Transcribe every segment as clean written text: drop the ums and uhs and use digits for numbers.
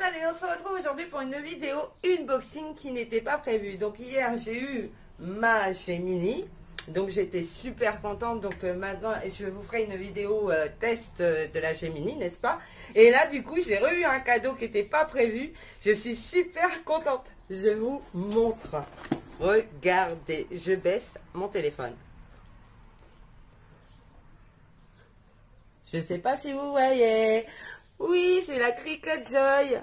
Salut, on se retrouve aujourd'hui pour une vidéo unboxing qui n'était pas prévue. Donc hier j'ai eu ma Gemini, donc j'étais super contente. Donc maintenant je vous ferai une vidéo test de la Gemini, n'est-ce pas? Et là du coup j'ai eu un cadeau qui n'était pas prévu. Je suis super contente. Je vous montre. Regardez, je baisse mon téléphone. Je sais pas si vous voyez. Oui, c'est la Cricut Joy.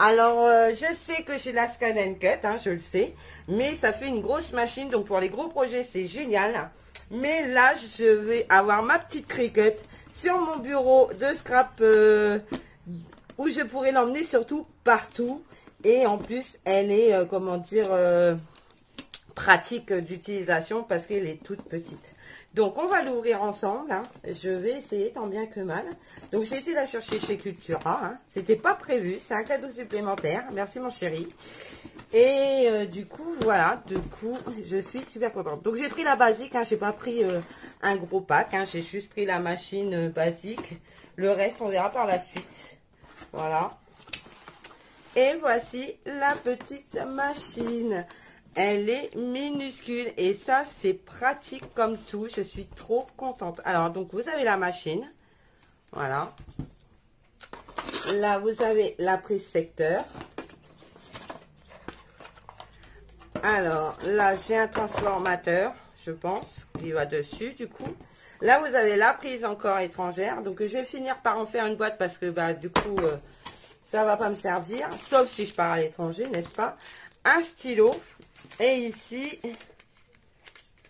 Alors, je sais que j'ai la Scan & Cut, hein, je le sais. Mais ça fait une grosse machine. Donc, pour les gros projets, c'est génial. Mais là, je vais avoir ma petite Cricut sur mon bureau de scrap où je pourrais l'emmener surtout partout. Et en plus, elle est, comment dire, pratique d'utilisation parce qu'elle est toute petite. Donc, on va l'ouvrir ensemble. Hein. Je vais essayer tant bien que mal. Donc, j'ai été la chercher chez Cultura. Hein. C'était pas prévu. C'est un cadeau supplémentaire. Merci, mon chéri. Et du coup, voilà. Du coup, je suis super contente. Donc, j'ai pris la basique. Hein. J'ai pas pris un gros pack. Hein. J'ai juste pris la machine basique. Le reste, on verra par la suite. Voilà. Et voici la petite machine. Elle est minuscule et ça c'est pratique comme tout. Je suis trop contente. Alors donc vous avez la machine. Voilà. Là vous avez la prise secteur. Alors là j'ai un transformateur, je pense, qui va dessus du coup. Là vous avez la prise encore étrangère. Donc je vais finir par en faire une boîte parce que bah, du coup ça va pas me servir. Sauf si je pars à l'étranger, n'est-ce pas? Un stylo. Et ici,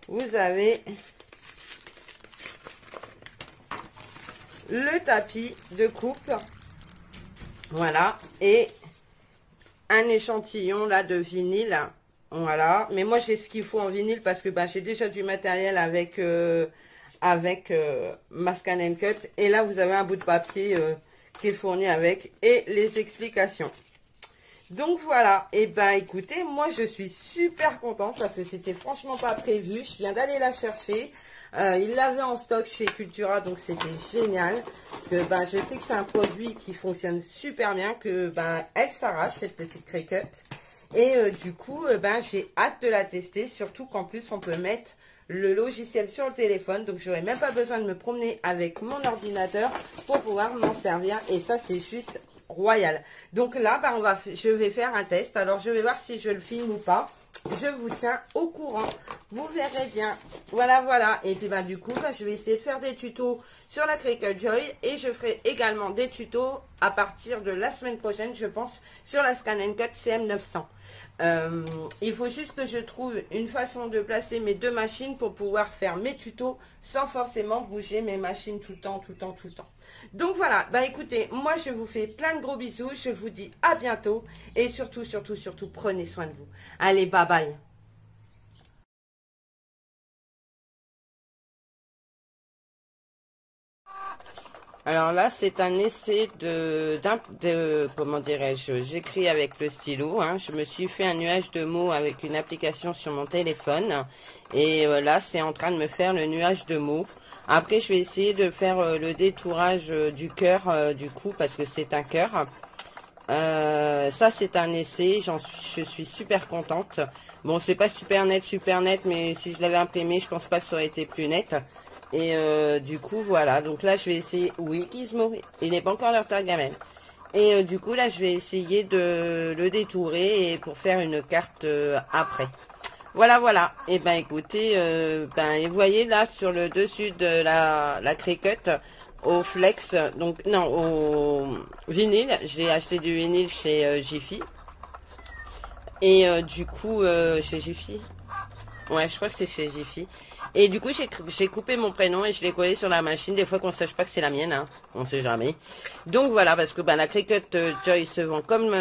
vous avez le tapis de coupe. Voilà. Et un échantillon là de vinyle. Voilà. Mais moi, j'ai ce qu'il faut en vinyle parce que bah, j'ai déjà du matériel avec, ma Scan & Cut. Et là, vous avez un bout de papier qui est fourni avec et les explications. Donc voilà, et ben écoutez, moi je suis super contente parce que c'était franchement pas prévu. Je viens d'aller la chercher. Il l'avait en stock chez Cultura, donc c'était génial. Parce que ben, je sais que c'est un produit qui fonctionne super bien, que ben, elle s'arrache cette petite Cricut. Et du coup, ben, j'ai hâte de la tester, surtout qu'en plus on peut mettre le logiciel sur le téléphone. Donc j'aurais même pas besoin de me promener avec mon ordinateur pour pouvoir m'en servir. Et ça c'est juste royal. Donc là, bah, je vais faire un test. Alors, je vais voir si je le filme ou pas. Je vous tiens au courant. Vous verrez bien. Voilà, voilà. Et puis, bah, du coup, bah, je vais essayer de faire des tutos sur la Cricut Joy. Et je ferai également des tutos à partir de la semaine prochaine, je pense, sur la Scan & Cut CM900. Il faut juste que je trouve une façon de placer mes deux machines pour pouvoir faire mes tutos sans forcément bouger mes machines tout le temps, tout le temps, tout le temps. Donc voilà, bah écoutez, moi je vous fais plein de gros bisous, je vous dis à bientôt et surtout, surtout, surtout, prenez soin de vous. Allez, bye bye. Alors là, c'est un essai comment dirais-je, j'écris avec le stylo. Hein. Je me suis fait un nuage de mots avec une application sur mon téléphone. Et là, c'est en train de me faire le nuage de mots. Après, je vais essayer de faire le détourage du cœur, du coup, parce que c'est un cœur. Ça, c'est un essai. Je suis super contente. Bon, c'est pas super net, mais si je l'avais imprimé, je pense pas que ça aurait été plus net. Et du coup, voilà. Donc là, je vais essayer... Oui, Gizmo, il n'est pas encore l'heure de ta gamelle. Et du coup, là, je vais essayer de le détourer et pour faire une carte après. Voilà, voilà. Et ben, écoutez, ben, vous voyez là, sur le dessus de la Cricut, au flex, donc, non, au vinyle. J'ai acheté du vinyle chez Jiffy. Et du coup, chez Jiffy. Ouais, je crois que c'est chez Jiffy. Et du coup, j'ai coupé mon prénom et je l'ai collé sur la machine. Des fois qu'on ne sache pas que c'est la mienne, hein. On sait jamais. Donc voilà, parce que ben, la Cricut Joy se vend comme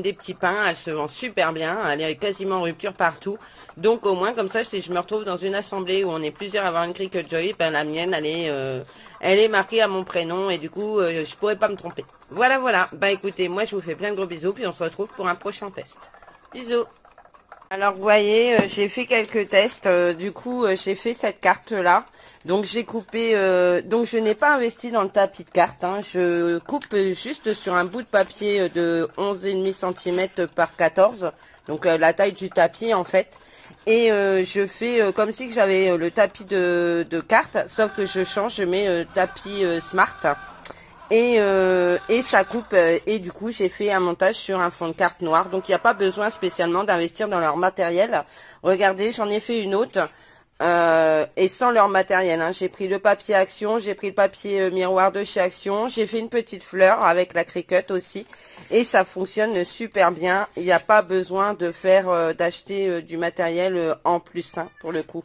des petits pains. Elle se vend super bien. Elle est quasiment en rupture partout. Donc au moins, comme ça, si je me retrouve dans une assemblée où on est plusieurs à avoir une Cricut Joy, ben, la mienne, elle est marquée à mon prénom. Et du coup, je pourrais pas me tromper. Voilà, voilà. Bah écoutez, moi, je vous fais plein de gros bisous. Puis on se retrouve pour un prochain test. Bisous. Alors vous voyez, j'ai fait quelques tests, du coup j'ai fait cette carte là, donc j'ai coupé, donc je n'ai pas investi dans le tapis de carte, hein. Je coupe juste sur un bout de papier de 11,5 cm par 14, donc la taille du tapis en fait, et je fais comme si que j'avais le tapis de carte, sauf que je change, je mets tapis Smart. Et ça coupe et du coup j'ai fait un montage sur un fond de carte noir, donc il n'y a pas besoin spécialement d'investir dans leur matériel. Regardez, j'en ai fait une autre et sans leur matériel, hein. J'ai pris le papier Action, j'ai pris le papier miroir de chez Action, j'ai fait une petite fleur avec la Cricut aussi et ça fonctionne super bien. Il n'y a pas besoin de faire d'acheter du matériel en plus, hein, pour le coup.